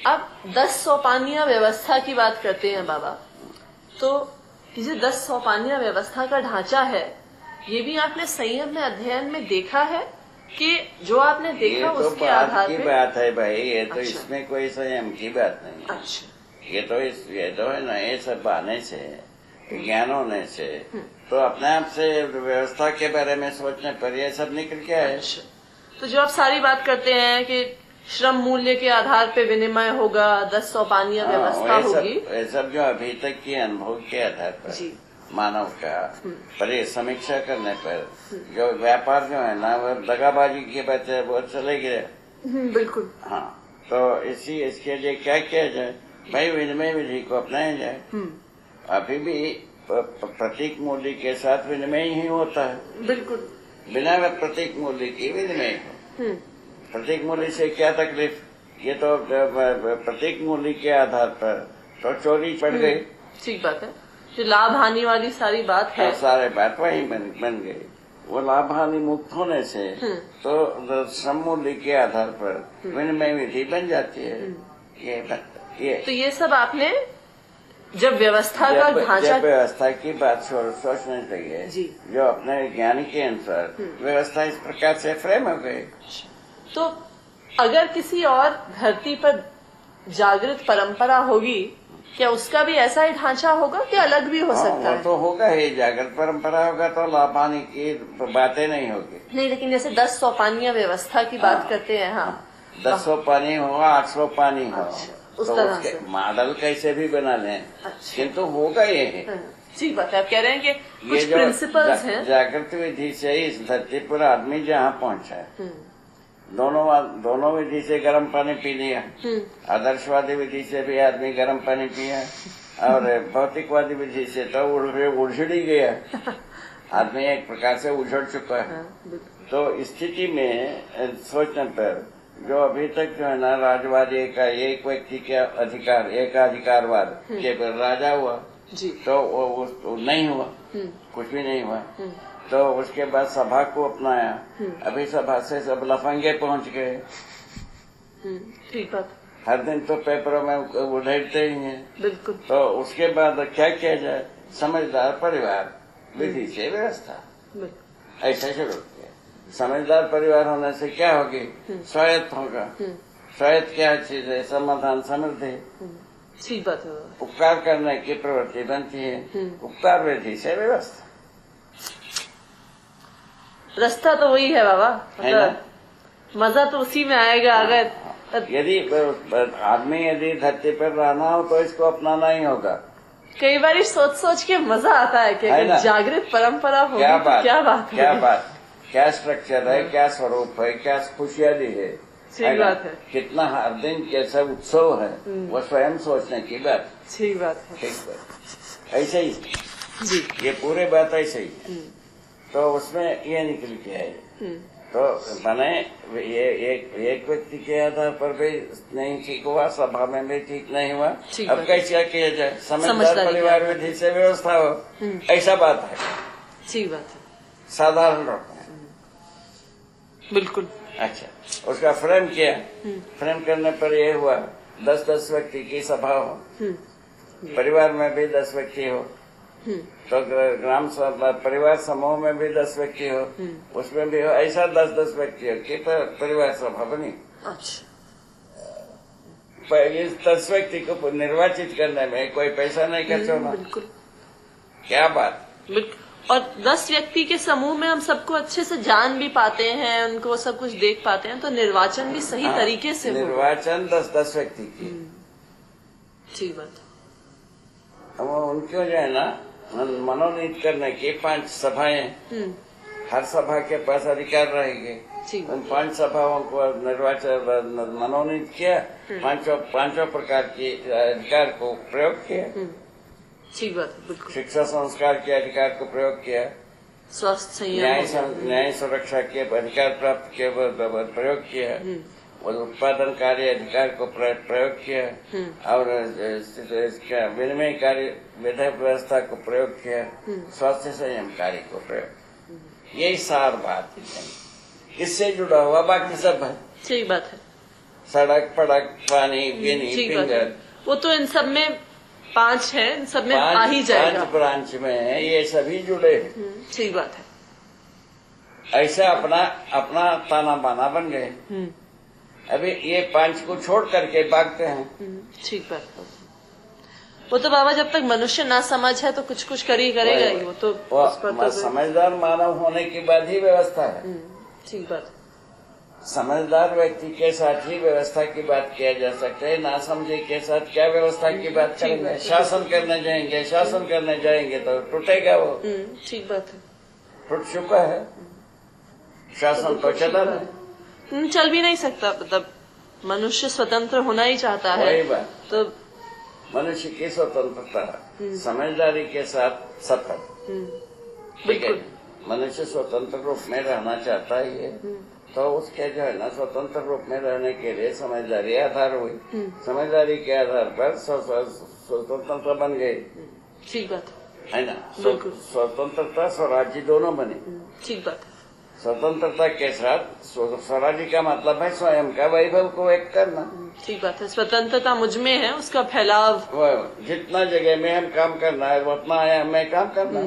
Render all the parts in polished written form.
अब 10 सोपानिया व्यवस्था की बात करते हैं बाबा, तो ये जो 10 सोपानिया व्यवस्था का ढांचा है, ये भी आपने संयम में अध्ययन में देखा है कि जो आपने देखा उसके आधार पे? की बात है भाई, ये तो अच्छा। इसमें कोई संयम की बात नहीं है। अच्छा। ये तो है ना, ये सब बहाने से, ज्ञान होने से, तो अपने आप से व्यवस्था के बारे में सोचने पर ये सब निकल के आए। अच्छा। तो जो आप सारी बात करते हैं कि श्रम मूल्य के आधार पे विनिमय होगा, 10 सोपानिया व्यवस्था होगी, ये सब जो अभी तक के अनुभव के आधार पर जी, मानव का पर ये समीक्षा करने पर जो व्यापार जो है ना, वो दगाबाजी के बच्चे वो चले गए। बिल्कुल। हाँ, तो इसके लिए क्या किया जाए भाई, विनिमय विधि को अपनाया जाए। अभी भी प्रतीक मूल्य के साथ विनिमय ही होता है। बिल्कुल। बिना प्रतीक मूल्य की विनिमय हो। प्रतीक मूल्य से क्या तकलीफ, ये तो प्रतीक मूल्य के आधार पर तो चोरी पड़ गई। ठीक बात है, जो लाभ हानि वाली सारी बात है, सारे बात वही बन गई। वो लाभ हानि मुक्त होने से तो श्रम मूल्य के आधार पर विनिमय विधि बन जाती है। तो ये सब आपने जब व्यवस्था का ढांचा, व्यवस्था की बात सोचनी चाहिए जी, जो अपने ज्ञान के अनुसार व्यवस्था इस प्रकार से फ्रेम हो गई। तो अगर किसी और धरती पर जागृत परंपरा होगी, क्या उसका भी ऐसा ही ढांचा होगा कि अलग भी हो सकता है? तो होगा ही, जागृत परंपरा होगा तो लाभ हानि की बातें नहीं होगी। नहीं, लेकिन जैसे 10 सोपानिया व्यवस्था की बात करते हैं, हाँ, 10 सोपानी हो, 8 सोपानी हो, उस तो तरह से मॉडल कैसे भी बना लें, किंतु होगा ये है। ठीक बात है। आप कह रहे हैं कि कुछ प्रिंसिपल्स हैं। जागृत विधि से इस धरती पर आदमी जहाँ पहुँचा है, दोनों विधि से गर्म पानी पी लिया, आदर्शवादी विधि से भी आदमी गर्म पानी पिया, और भौतिकवादी विधि से तो उड़झड़ ही गया, आदमी एक प्रकार से उछड़ चुका है। तो स्थिति में सोचने पर जो अभी तक जो है ना, राजवादी का एक व्यक्ति के अधिकार, एकाधिकारवाद के पर राजा हुआ जी, तो वो नहीं हुआ, कुछ भी नहीं हुआ। तो उसके बाद सभा को अपनाया, अभी सभा से सब लफंगे पहुंच गए। ठीक बात। हर दिन तो पेपरों में उधेड़ते ही हैं। बिल्कुल। तो उसके बाद क्या किया जाए, समझदार परिवार विधि से व्यवस्था, ऐसा शुरू किया। समझदार परिवार होने से क्या होगी, स्वायत्त होगा। स्वायत्त क्या चीज है, समाधान समृद्धि। ठीक बात है। उपकार करने की प्रवृत्ति बनती है, उपकार विधि से व्यवस्था। रास्ता तो वही है बाबा, है ना? मजा तो उसी में आएगा। अगर यदि आदमी यदि धरती पर रहना हो तो इसको अपनाना ही होगा। कई बार सोच सोच के मजा आता है कि अगर जागृत परंपरा होगी क्या तो बात, क्या बात, क्या स्ट्रक्चर है, क्या स्वरूप है, क्या खुशहाली है। ठीक बात है। कितना हर दिन कैसा उत्सव है, वो स्वयं सोचने की बात। ठीक बात है। ठीक बात, ऐसे ही जी, ये पूरे बात ऐसे ही है। तो उसमें ये निकल के आए, तो बने ये एक व्यक्ति के आधार पर भी नहीं ठीक हुआ, सभा में भी ठीक नहीं हुआ। अब कैसे किया जाए, समझदार परिवार विधि से व्यवस्था हो, ऐसा बात है। ठीक बात है, साधारण लोग। बिल्कुल। अच्छा, उसका फ्रेम किया, फ्रेम करने पर यह हुआ 10-10 व्यक्ति की सभा हो, परिवार में भी 10 व्यक्ति हो, तो ग्राम परिवार समूह में भी 10 व्यक्ति हो, उसमें भी हो, ऐसा 10-10 व्यक्ति हो कि परिवार सभा बनी। अच्छा, इस 10 व्यक्ति को निर्वाचित करने में कोई पैसा नहीं खर्च होना। बिल्कुल। क्या बात। और 10 व्यक्ति के समूह में हम सबको अच्छे से जान भी पाते हैं, उनको सब कुछ देख पाते हैं, तो निर्वाचन भी सही तरीके से निर्वाचन 10-10 व्यक्ति की। ठीक बात। अब उनको जो है ना, मनोनीत करने की 5 सभाएं, हर सभा के पास अधिकार रहेंगे। उन 5 सभाओं को निर्वाचन मनोनीत किया, पांचों प्रकार के अधिकार को प्रयोग किया। ठीक बात है, बिल्कुल। शिक्षा संस्कार के अधिकार को प्रयोग किया, स्वास्थ्य संयम, न्याय सुरक्षा के अधिकार प्राप्त के प्रयोग किया, और उत्पादन कार्य अधिकार को प्रयोग किया, और विनिमय कार्य विधेयक व्यवस्था को प्रयोग किया, स्वास्थ्य संयम कार्य को प्रयोग। यही सार बात है, इससे जुड़ा हुआ बाकी सब है। सही बात है। सड़क पड़क पानी गिनी ठीक बात है। फिंगर, वो तो इन सब में 5 है, इन सब में आ ही जाएगा। 5 ब्रांच में है, ये सभी जुड़े हैं। ठीक बात है। ऐसा अपना ताना बाना बन गए। अभी ये 5 को छोड़ करके भागते हैं। ठीक बात है। वो तो बाबा जब तक मनुष्य ना समझ है तो कुछ कुछ करेगा ही। वो तो उस पर तो समझदार मानव होने के बाद ही व्यवस्था है। ठीक बात है। समझदार व्यक्ति के साथ ही व्यवस्था की बात किया जा सकता है। ना समझे के साथ क्या व्यवस्था की बात करेंगे? शासन करने जाएंगे तो टूटेगा वो। ठीक बात है। टूट चुका है शासन तो चला नहीं, चल भी नहीं सकता। मतलब मनुष्य स्वतंत्र होना ही चाहता है। वही बात तो मनुष्य की स्वतंत्रता समझदारी के साथ सफल। ठीक है, मनुष्य स्वतंत्र रूप में रहना चाहता ही है, तो उसके जो है ना स्वतंत्र रूप में रहने के लिए समझदारी आधार हुई। समझदारी के आधार पर स्वतंत्रता बन गई। ठीक बात है ना? स्वतंत्रता स्वराज्य दोनों बने। ठीक बात है। स्वतंत्रता के साथ स्वराज्य का मतलब है स्वयं का वैभव को व्यक्त करना। ठीक बात है। स्वतंत्रता मुझ में है, उसका फैलाव जितना जगह में हम काम करना है उतना है हमें काम करना।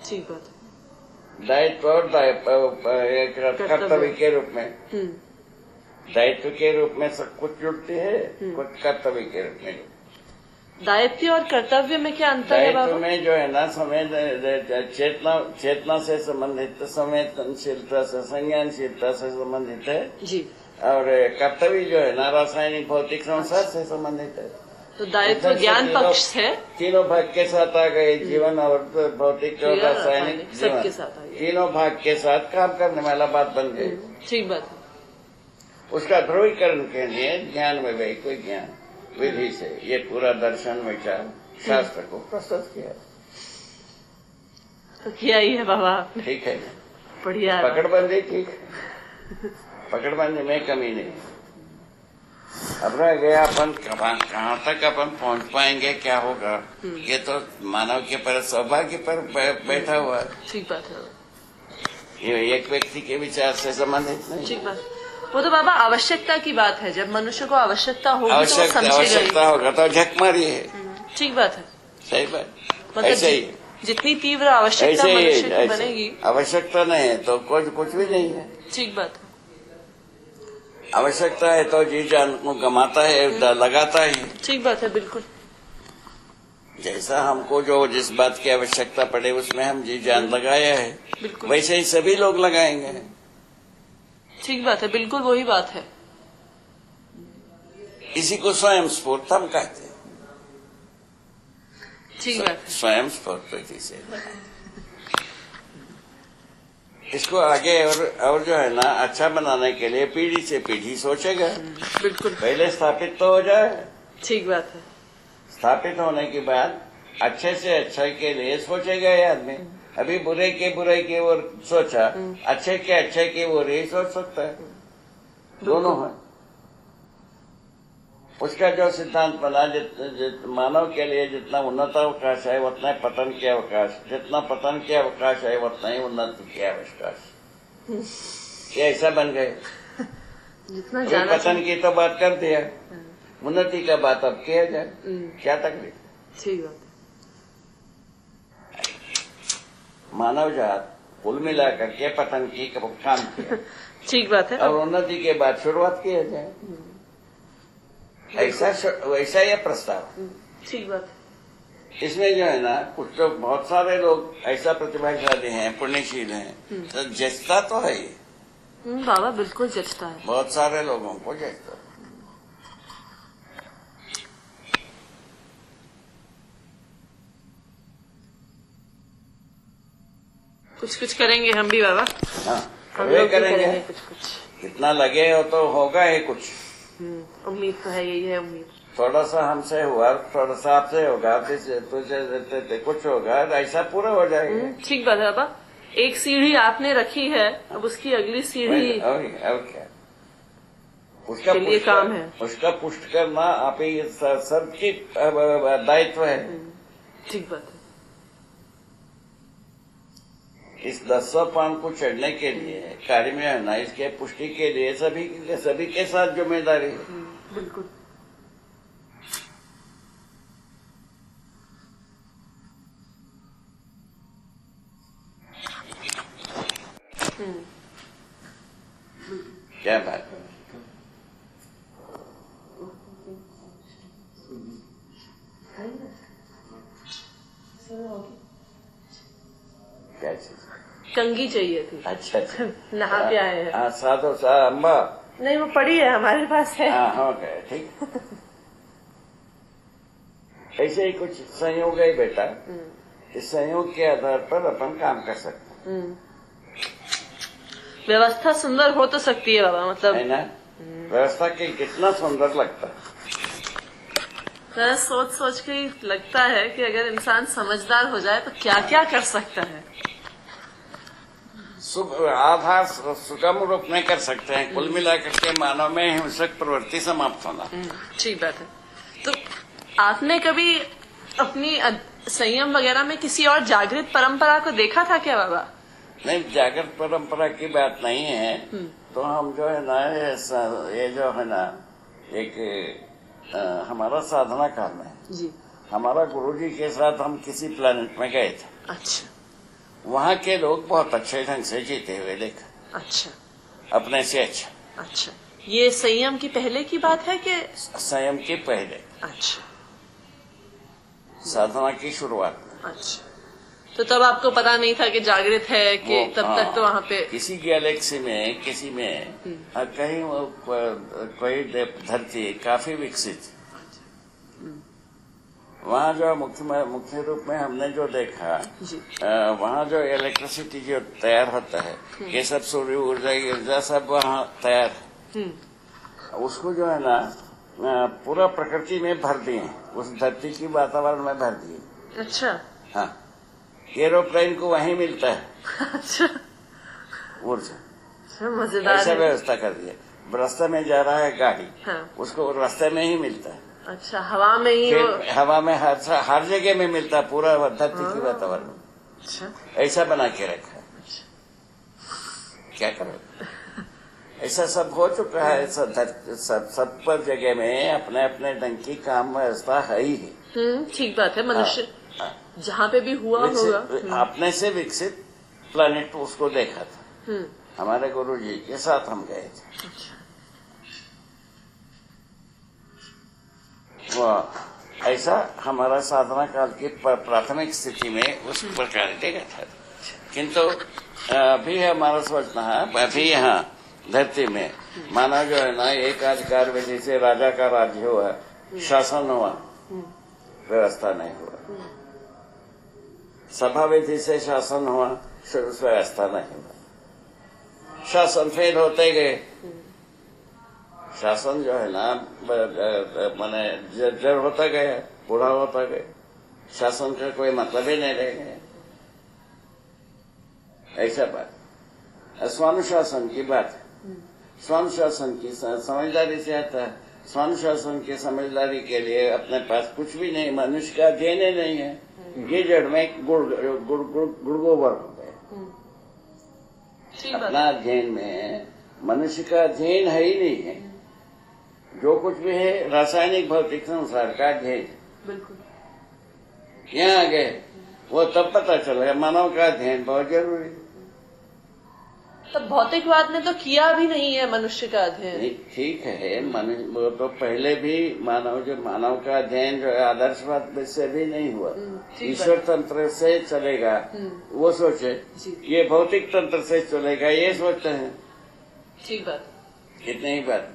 ठीक बात है। दायित्व और कर्तव्य के रूप में, दायित्व के रूप में सब कुछ जुड़ती है, कुछ कर्तव्य के रूप में। दायित्व और कर्तव्य में क्या अंतर है बाबा? दायित्व में जो है ना चेतना से संबंधित, संवेदनशीलता से, संज्ञानशीलता से संबंधित है जी। और कर्तव्य जो है ना रासायनिक भौतिक संसार से संबंधित है। तो दायित्व ज्ञान पक्ष है। तीनों भाग के साथ आ गए, जीवन और भौतिक और रासायनिक सबके साथ आ गए। तीनों भाग के साथ काम करने वाला बात बन गई। ठीक बात है। उसका ध्रुवीकरण के लिए ज्ञान में वैज्ञानिक ज्ञान विधि से ये पूरा दर्शन विचार शास्त्र को प्रस्तुत किया। तो किया ही है बाबा। ठीक है, बढ़िया। पकड़बंदी ठीक, पकड़बंदी में कमी नहीं। अब रह गया अपन कहाँ तक अपन पहुँच पाएंगे, क्या होगा, ये तो मानव के पर सौभाग्य पर बैठा हुआ है। ठीक बात है। ये एक व्यक्ति के विचार से संबंधित नहीं। ठीक बात। वो तो बाबा आवश्यकता की बात है। जब मनुष्य को आवश्यकता होगी तो आवश्यकता होगा तो झकमारी है। ठीक बात है। सही बात। मतलब ऐसे ही जितनी तीव्र आवश्यकता मनुष्य की बनेगी, आवश्यकता नहीं है तो कुछ भी नहीं है। ठीक बात है। आवश्यकता है तो जी जान को गमाता है, लगाता है। ठीक बात है, बिल्कुल। जैसा हमको जो जिस बात की आवश्यकता पड़े उसमें हम जी जान लगाया है, वैसे ही सभी लोग लगाएंगे। ठीक बात है, बिल्कुल वही बात है। इसी को स्वयं स्फूर्त हम कहते हैं। ठीक बात है। स्वयं स्फूर्त से इसको आगे और जो है ना अच्छा बनाने के लिए पीढ़ी से पीढ़ी सोचेगा। बिल्कुल। पहले स्थापित तो हो जाए। ठीक बात है। स्थापित होने के बाद अच्छे से अच्छे के लिए सोचेगा ये आदमी। अभी बुरे के ओर सोचा, अच्छे के ओर ही सोच सकता है। दोनों है। उसका जो सिद्धांत बना, मानव के लिए जितना उन्नत अवकाश है उतना पतन के अवकाश, जितना पतन के अवकाश है उतना ही उन्नति के अवकाश। ये ऐसा बन गए। जितना पतन की तो बात कर दिया, उन्नति का बात अब किया जाए, क्या तकलीफ। ठीक बात। मानव जात कुल मिला करके पतन की काम किया। ठीक बात है। और उन्नति के बाद शुरुआत किया जाए, वैसा यह प्रस्ताव। ठीक बात है। इसमें जो है ना कुछ तो बहुत सारे लोग ऐसा प्रतिभाशाली हैं, पुण्यशील हैं, तो जचता तो है ये। बाबा बिल्कुल जचता है, बहुत सारे लोगों को जचता है। कुछ करेंगे हम भी बाबा। हाँ, हम लोग करेंगे कुछ। कितना लगे हो तो होगा ही कुछ। उम्मीद तो है, यही है उम्मीद। थोड़ा सा हमसे हुआ, थोड़ा सा आपसे होगा, तुझे कुछ होगा, ऐसा पूरा हो जाएगा। ठीक बात है बाबा। एक सीढ़ी आपने रखी है, अब उसकी अगली सीढ़ी और क्या उसका लिए काम है। उसका पुष्ट करना आप ही सबकी दायित्व है। ठीक बात है। इस 10 सोपान को चढ़ने के लिए कार्य में है ना, इसके पुष्टि के लिए सभी के साथ जिम्मेदारी है। बिल्कुल। क्या बात है? क्या चीज? कंगी चाहिए थी। अच्छा अच्छा। नहा के आए हैं। हाँ, साधो सा अम्बा। नहीं, वो पड़ी है, हमारे पास है। हाँ हो गए, ठीक। ऐसे ही कुछ संयोग है बेटा, इस संयोग के आधार पर अपन काम कर सकते हैं। व्यवस्था सुंदर हो तो सकती है बाबा, मतलब है ना? व्यवस्था के कितना सुंदर लगता है। मैं सोच सोच के ही लगता है कि अगर इंसान समझदार हो जाए तो क्या क्या कर सकता है। आधार सुगम रूप में कर सकते हैं। कुल मिलाकर के मानव में हिंसक प्रवृत्ति समाप्त होना। ठीक बात है। तो आपने कभी अपनी संयम वगैरह में किसी और जागृत परंपरा को देखा था क्या बाबा? नहीं, जागृत परंपरा की बात नहीं है। तो हम जो है ना, ये जो है ना, एक हमारा साधना काल में जी, हमारा गुरुजी के साथ हम किसी प्लेनेट में गए थे। अच्छा। वहाँ के लोग बहुत अच्छे ढंग से जीते हुए देखा। अच्छा। अपने से अच्छा। अच्छा, ये संयम की पहले की बात है कि? संयम के पहले। अच्छा। साधना की शुरुआत में। अच्छा, तो तब आपको पता नहीं था कि जागृत है कि तब तक तो वहाँ पे किसी गैलेक्सी में किसी में कहीं कोई धरती काफी विकसित, वहाँ जो मुख्य रूप में हमने जो देखा, वहाँ जो इलेक्ट्रिसिटी जो तैयार होता है, ये सब सूर्य ऊर्जा सब वहाँ तैयार है। उसको जो है ना पूरा प्रकृति में भर दिए, उस धरती की वातावरण में भर दिए। अच्छा। हाँ, एरोप्लेन को वहीं मिलता है। अच्छा। ऊर्जा मजेदार। ऐसा व्यवस्था कर दिया। रास्ते में जा रहा है गाड़ी, हाँ। उसको रास्ते में ही मिलता है। अच्छा, हवा में ही? हवा में हर जगह में मिलता है, पूरा धरती की वातावरण। अच्छा, ऐसा बना के रखा है। क्या करोगे? ऐसा सब हो चुका है। सब पर जगह में अपने अपने ढंग की काम व्यवस्था है ही। ठीक बात है। मनुष्य जहाँ पे भी हुआ होगा। अपने से विकसित प्लेनेट उसको देखा था। हमारे गुरु जी के साथ हम गए थे। अच्छा। वो ऐसा हमारा साधना काल की प्राथमिक स्थिति में उस प्रकार देखा था। किंतु अभी हमारा सोचना है, अभी यहाँ धरती में माना जो है ना, एक अधिकार विधि से राजा का राज्य हुआ, शासन हुआ, व्यवस्था नहीं हुआ। सभा विधि से शासन हुआ, व्यवस्था नहीं हुआ। शासन फेल होते गए। शासन जो है ना माने जड़ होता गया, बूढ़ा होता गया, शासन का कोई मतलब ही नहीं रह गया। ऐसा बात स्वानुशासन की बात है। स्वानुशासन की समझदारी से आता है। स्वानुशासन की समझदारी के लिए अपने पास कुछ भी नहीं, मनुष्य का अध्ययन ही नहीं है। ये जड़ में गुड़गोबर हो गए। अपना अध्ययन में मनुष्य का अध्ययन है ही नहीं है। जो कुछ भी है रासायनिक भौतिक संसार का अध्ययन। बिल्कुल। यहाँ आ गए, वो तब पता चलेगा मानव का अध्ययन बहुत जरूरी है। तब भौतिकवाद ने तो किया भी नहीं है मनुष्य का अध्ययन। ठीक है, वो तो पहले भी मानव का अध्ययन जो है आदर्शवाद से भी नहीं हुआ। ईश्वर तंत्र से चलेगा वो सोचे, ये भौतिक तंत्र से चलेगा ये सोचते हैं। ठीक बात। इतनी ही बात।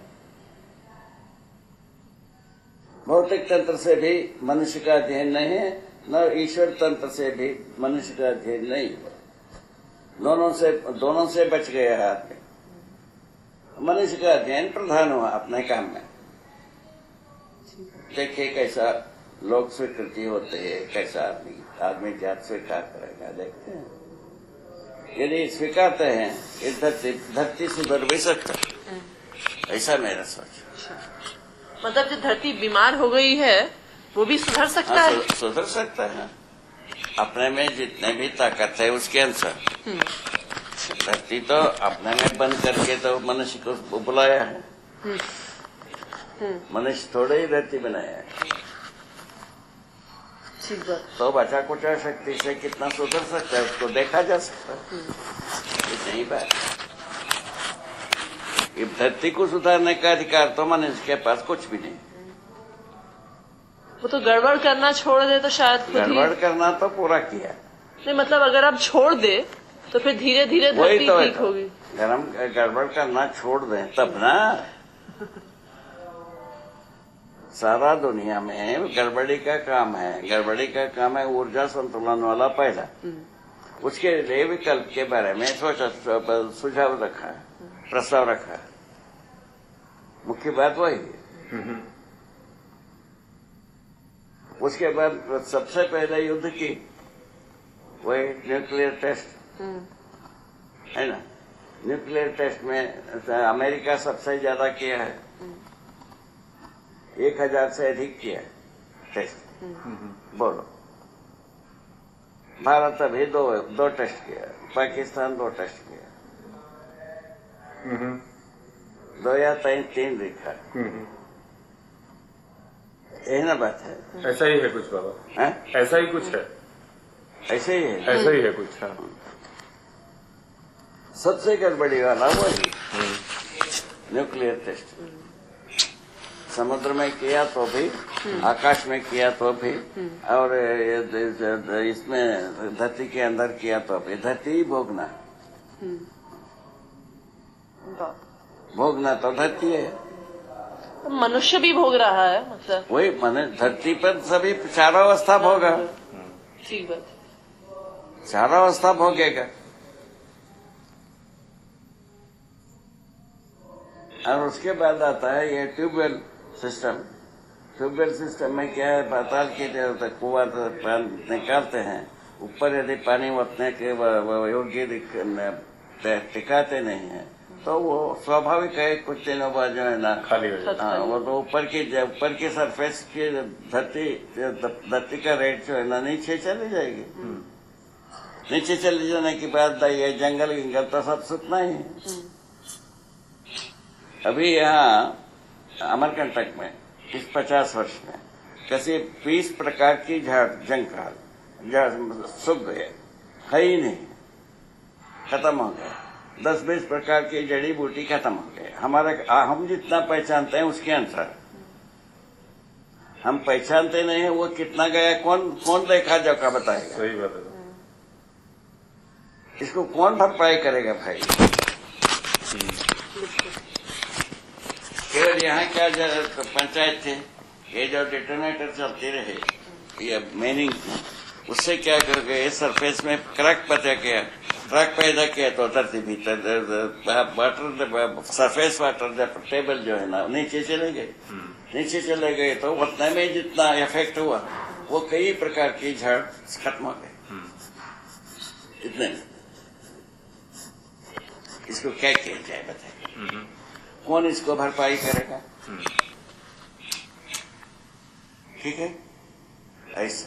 भौतिक तंत्र से भी मनुष्य का अध्ययन नहीं है, न ईश्वर तंत्र से भी मनुष्य का अध्ययन नहीं हुआ। दोनों से बच गया है आदमी। मनुष्य का अध्ययन प्रधान हुआ अपने काम में। देखिए कैसा लोग स्वीकृति होते हैं, कैसा आदमी जात स्वीकार करेगा। देखते हैं, यदि स्वीकारते हैं इस धरती सुधर भी सकता है। ऐसा मेरा सोच। मतलब जो धरती बीमार हो गई है वो भी सुधर सकता है। सुधर सकता है। अपने में जितने भी ताकत है उसके अनुसार। धरती तो अपने में बंद करके तो मनुष्य को बुलाया है। मनुष्य थोड़े ही धरती बनाया है। तो बचा कुचा शक्ति से कितना सुधर सकता है उसको देखा जा सकता है। इतनी बात। धरती को सुधारने का अधिकार तो मनुष्य के पास कुछ भी नहीं। वो तो गड़बड़ करना छोड़ दे तो शायद खुद ही गड़बड़ करना तो पूरा किया। नहीं मतलब अगर आप छोड़ दे तो फिर धीरे धीरे धरती ठीक होगी। गड़बड़ करना छोड़ दें तब ना। सारा दुनिया में गड़बड़ी का काम है। गड़बड़ी का काम है ऊर्जा संतुलन वाला पैदा। उसके लिए विकल्प के बारे में सुझाव रखा है, प्रस्ताव रखा है। मुख्य बात वही है। उसके बाद सबसे पहले युद्ध की वही न्यूक्लियर टेस्ट है ना। न्यूक्लियर टेस्ट में अमेरिका सबसे ज्यादा किया है। 1000 से अधिक किया है टेस्ट। बोलो भारत अभी दो टेस्ट किया, पाकिस्तान 2 टेस्ट किया, 2 या 3 दिखा। यही ना बात है। ऐसा ही है कुछ बाबा। है? ऐसा ही कुछ है। ऐसे ही है। ऐसा ही है कुछ। हाँ। सबसे गड़बड़ी वाला वही न्यूक्लियर टेस्ट। समुद्र में किया तो भी, आकाश में किया तो भी, और इसमें धरती के अंदर किया तो भी। धरती ही भोगना। भोगना तो धरती है। मनुष्य भी भोग रहा है मतलब वही धरती पर सभी चारों अवस्था भोगा। ठीक बात। चारों अवस्था भोगेगा। और उसके बाद आता है ये ट्यूबवेल सिस्टम। ट्यूबवेल सिस्टम में क्या है, पाताल के कुआं निकालते हैं, ऊपर यदि पानी उतने के योग्य टिकाते नहीं है तो वो स्वाभाविक है कुछ दिनों बाद जो है ना खाली हो जाता है। वो तो ऊपर की सरफेस की धरती का रेट जो है ना नीचे चली जाएगी। नीचे चले जाने के बाद ये जंगल तो सब सुतना ही है। अभी यहाँ अमरकंटक में इस 50 वर्ष में कैसे 20 प्रकार की जंगल सूख गए, है ही नहीं, खत्म हो गए। 10-20 प्रकार की जड़ी बूटी खत्म हो गए। हम जितना पहचानते हैं उसके अनुसार हम पहचानते नहीं है। वो कितना गया कौन देखा जो का बताएगा। सही बात है। इसको कौन भरपाई करेगा भाई। केवल यहाँ क्या पंचायत थे, ये जो डिटोनेटर चलते रहे ये मेनिंग उससे क्या कर गए, सरफेस में क्रैक पैदा किया तो धरती भीतर वाटर सरफेस वाटर टेबल जो है ना नीचे चले गए। नीचे चले गए तो उतने में जितना इफेक्ट हुआ वो कई प्रकार की झाड़ खत्म हो गए। इतने में इसको क्या किया जाए बताइए। कौन इसको भरपाई करेगा। ठीक है ऐसा